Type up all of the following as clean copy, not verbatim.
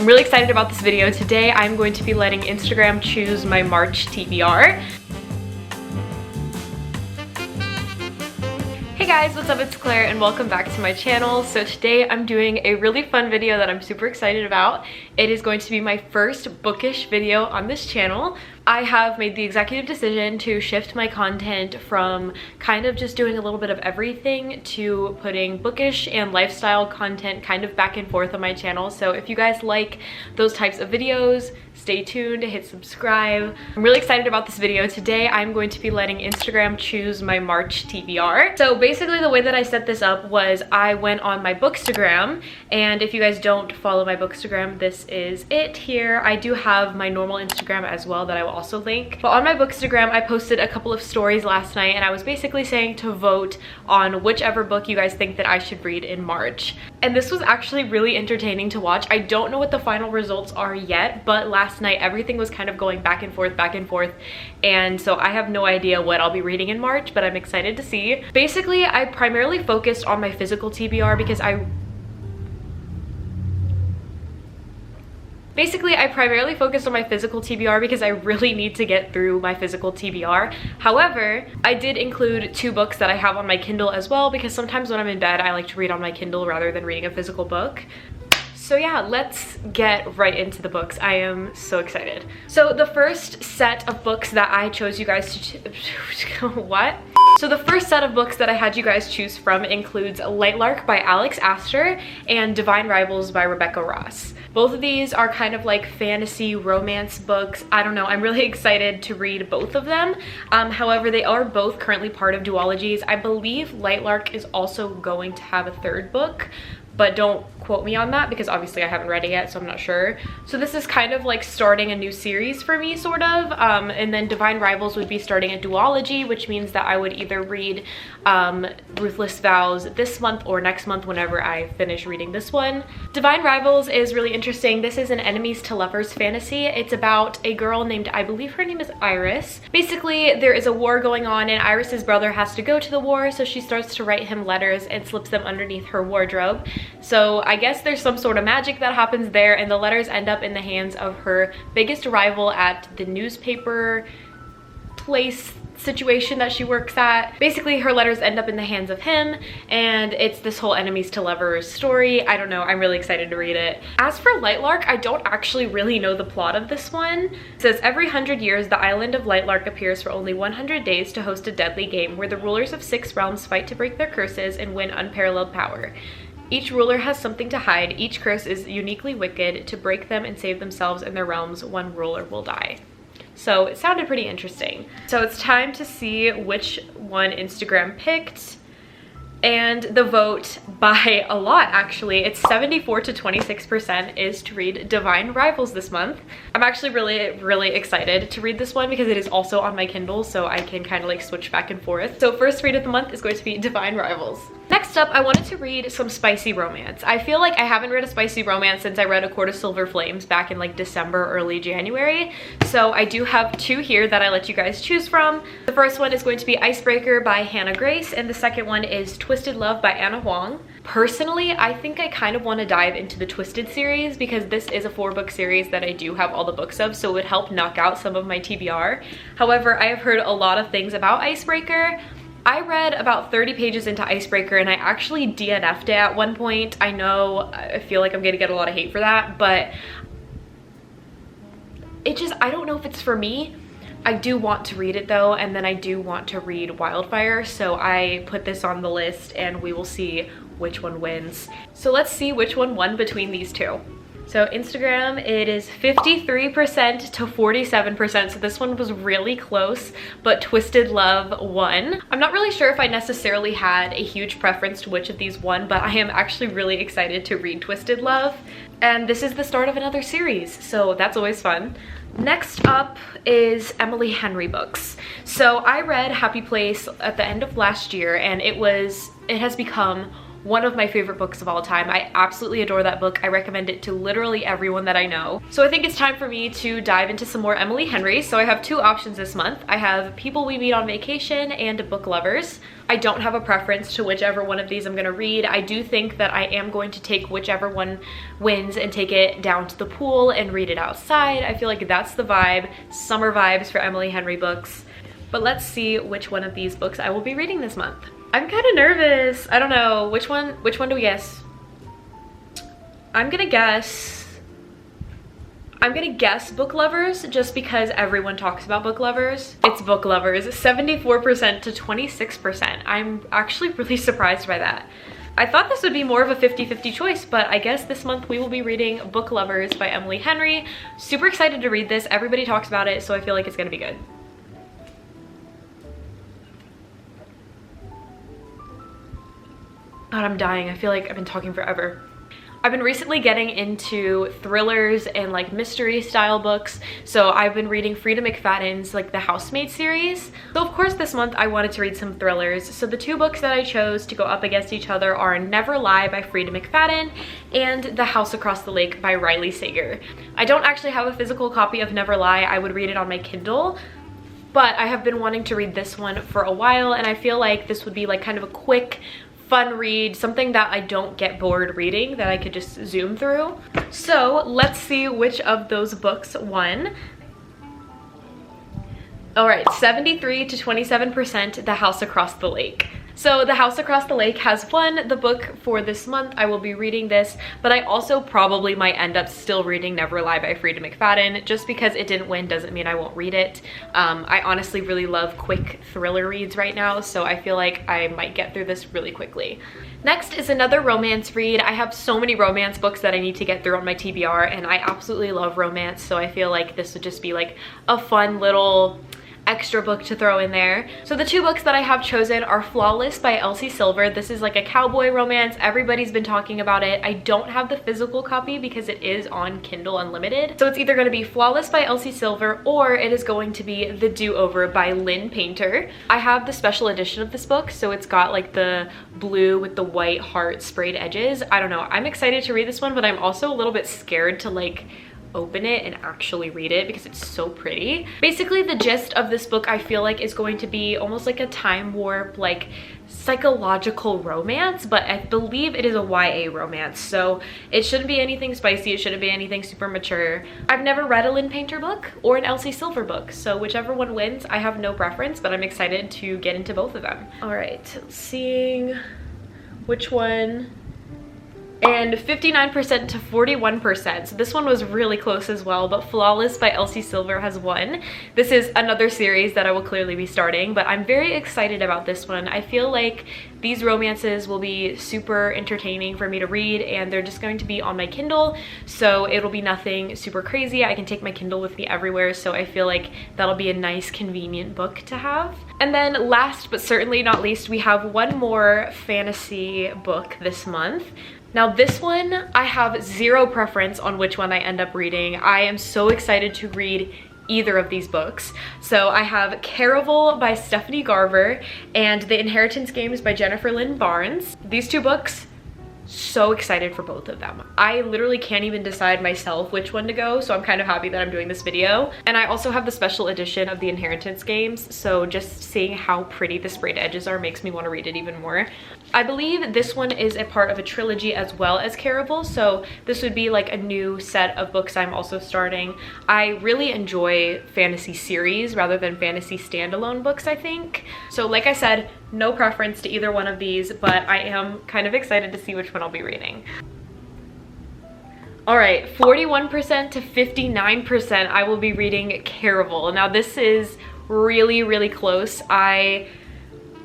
I'm really excited about this video. Today I'm going to be letting Instagram choose my March TBR. Hey guys, what's up? It's Claire and welcome back to my channel. So today I'm doing a really fun video that I'm super excited about. It is going to be my first bookish video on this channel. I have made the executive decision to shift my content from kind of just doing a little bit of everything to putting bookish and lifestyle content kind of back and forth on my channel. So if you guys like those types of videos, stay tuned, hit subscribe. I'm really excited about this video. Today I'm going to be letting Instagram choose my March TBR. So basically the way that I set this up was I went on my Bookstagram, and if you guys don't follow my Bookstagram, this is it here. I do have my normal Instagram as well that I will also link. But on my Bookstagram, I posted a couple of stories last night and I was basically saying to vote on whichever book you guys think that I should read in March. And this was actually really entertaining to watch. I don't know what the final results are yet, but last night everything was kind of going back and forth, and so I have no idea what I'll be reading in March, but I'm excited to see. Basically, I primarily focused on my physical TBR because I really need to get through my physical TBR. However, I did include 2 books that I have on my Kindle as well, because sometimes when I'm in bed, I like to read on my Kindle rather than reading a physical book. So yeah, let's get right into the books. I am so excited. So the first set of books that I chose you guys to what? So the first set of books that I had you guys choose from includes Lightlark by Alex Astor and Divine Rivals by Rebecca Ross. Both of these are kind of like fantasy romance books. I don't know, I'm really excited to read both of them. However, they are both currently part of duologies. I believe Lightlark is also going to have a 3rd book, but don't quote me on that because obviously I haven't read it yet, so I'm not sure. So this is kind of like starting a new series for me, sort of. And then Divine Rivals would be starting a duology, which means that I would either read Ruthless Vows this month or next month whenever I finish reading this one. Divine Rivals is really interesting. This is an enemies to lovers fantasy. It's about a girl named, I believe her name is Iris. Basically, there is a war going on and Iris's brother has to go to the war, so she starts to write him letters and slips them underneath her wardrobe. So I guess there's some sort of magic that happens there, and the letters end up in the hands of her biggest rival at the newspaper place situation that she works at. Basically, her letters end up in the hands of him, and it's this whole enemies to lovers story. I don't know, I'm really excited to read it. As for Lightlark, I don't actually really know the plot of this one. It says, every 100 years, the island of Lightlark appears for only 100 days to host a deadly game where the rulers of 6 realms fight to break their curses and win unparalleled power. Each ruler has something to hide. Each curse is uniquely wicked. To break them and save themselves and their realms, one ruler will die. So it sounded pretty interesting. So it's time to see which one Instagram picked. And the vote, by a lot actually, it's 74 to 26% is to read Divine Rivals this month. I'm actually really excited to read this one because it is also on my Kindle, so I can kind of like switch back and forth. So first read of the month is going to be Divine Rivals. Next up, I wanted to read some spicy romance. I feel like I haven't read a spicy romance since I read A Court of Silver Flames back in like December, early January. So I do have 2 here that I let you guys choose from. The first one is going to be Icebreaker by Hannah Grace, and the second one is Twisted Love by Anna Huang. Personally, I think I kind of want to dive into the Twisted series because this is a 4-book series that I do have all the books of, so it would help knock out some of my TBR. However, I have heard a lot of things about Icebreaker. I read about 30 pages into Icebreaker and I actually DNF'd it at one point. I know I feel like I'm gonna get a lot of hate for that, but I don't know if it's for me. I do want to read it though, and then I do want to read Wildfire, so I put this on the list and we will see which one wins. So let's see which one won between these 2. So Instagram, it is 53% to 47%, so this one was really close, but Twisted Love won. I'm not really sure if I necessarily had a huge preference to which of these won, but I am actually really excited to read Twisted Love. And this is the start of another series, so that's always fun. Next up is Emily Henry books. So I read Happy Place at the end of last year, and it has become one of my favorite books of all time. I absolutely adore that book. I recommend it to literally everyone that I know. So I think it's time for me to dive into some more Emily Henry. So I have two options this month. I have People We Meet on Vacation and Book Lovers. I don't have a preference to whichever one of these I'm gonna read. I do think that I am going to take whichever one wins and take it down to the pool and read it outside. I feel like that's the vibe, summer vibes for Emily Henry books. But let's see which one of these books I will be reading this month. I'm kind of nervous. I don't know. Which one do we guess? I'm gonna guess Book Lovers just because everyone talks about Book Lovers. It's Book Lovers, 74% to 26%. I'm actually really surprised by that. I thought this would be more of a 50-50 choice, but I guess this month we will be reading Book Lovers by Emily Henry. Super excited to read this. Everybody talks about it, so I feel like it's gonna be good. God, I'm dying. I feel like I've been talking forever. I've been recently getting into thrillers and like mystery style books. So I've been reading Frida McFadden's like the Housemaid series. So of course this month I wanted to read some thrillers. So the two books that I chose to go up against each other are Never Lie by Frida McFadden and The House Across the Lake by Riley Sager. I don't actually have a physical copy of Never Lie. I would read it on my Kindle. But I have been wanting to read this one for a while, and I feel like this would be like kind of a quick, fun read, something that I don't get bored reading, that I could just zoom through. So let's see which of those books won. All right, 73 to 27%, The House Across the Lake. So The House Across the Lake has won the book for this month. I will be reading this, but I also probably might end up still reading Never Lie by Frida McFadden. Just because it didn't win doesn't mean I won't read it. I honestly really love quick thriller reads right now, so I feel like I might get through this really quickly. Next is another romance read. I have so many romance books that I need to get through on my TBR, and I absolutely love romance, so I feel like this would just be like a fun little extra book to throw in there. So the two books that I have chosen are Flawless by Elsie Silver. This is like a cowboy romance. Everybody's been talking about it. I don't have the physical copy because it is on Kindle Unlimited. So it's either going to be Flawless by Elsie Silver or it is going to be The Do-Over by Lynn Painter. I have the special edition of this book, so it's got like the blue with the white heart sprayed edges. I don't know. I'm excited to read this one, but I'm also a little bit scared to like open it and actually read it because it's so pretty. Basically, the gist of this book I feel like is going to be almost like a time warp, like psychological romance, but I believe it is a YA romance, so it shouldn't be anything spicy, it shouldn't be anything super mature. I've never read a Lynn Painter book or an Elsie Silver book, so whichever one wins, I have no preference, but I'm excited to get into both of them. All right, seeing which one. And 59% to 41%. So this one was really close as well, but Flawless by Elsie Silver has won. This is another series that I will clearly be starting, but I'm very excited about this one. I feel like these romances will be super entertaining for me to read, and they're just going to be on my Kindle, so it'll be nothing super crazy. I can take my Kindle with me everywhere, so I feel like that'll be a nice, convenient book to have. And then last but certainly not least, we have one more fantasy book this month. Now this one, I have zero preference on which one I end up reading. I am so excited to read either of these books. So I have Caraval by Stephanie Garber and The Inheritance Games by Jennifer Lynn Barnes. These two books, so excited for both of them. I literally can't even decide myself which one to go, so I'm kind of happy that I'm doing this video. And I also have the special edition of The Inheritance Games, so just seeing how pretty the sprayed edges are makes me want to read it even more. I believe this one is a part of a trilogy as well as Caraval, so this would be like a new set of books I'm also starting. I really enjoy fantasy series rather than fantasy standalone books, I think. So like I said, no preference to either one of these, but I am kind of excited to see which one I'll be reading. All right, 41% to 59%, I will be reading Caraval. Now this is really, really close.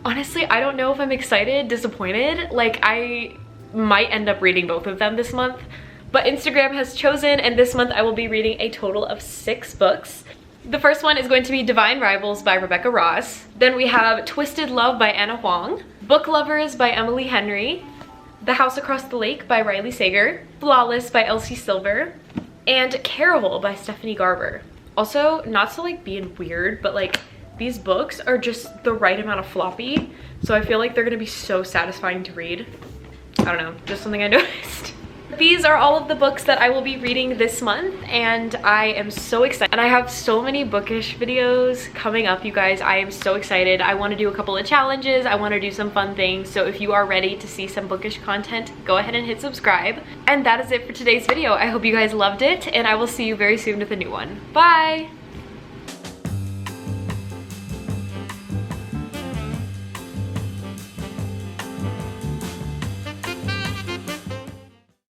Honestly, I don't know if I'm excited, disappointed. Like, I might end up reading both of them this month, but Instagram has chosen, and this month I will be reading a total of 6 books. The first one is going to be Divine Rivals by Rebecca Ross. Then we have Twisted Love by Anna Huang, Book Lovers by Emily Henry, The House Across the Lake by Riley Sager, Flawless by Elsie Silver, and Caraval by Stephanie Garber. Also, not to like being weird, but like these books are just the right amount of floppy, so I feel like they're gonna be so satisfying to read. I don't know, just something I noticed. These are all of the books that I will be reading this month, and I am so excited. And I have so many bookish videos coming up, you guys. I am so excited. I want to do a couple of challenges. I want to do some fun things. So if you are ready to see some bookish content, go ahead and hit subscribe. And that is it for today's video. I hope you guys loved it, and I will see you very soon with a new one. Bye!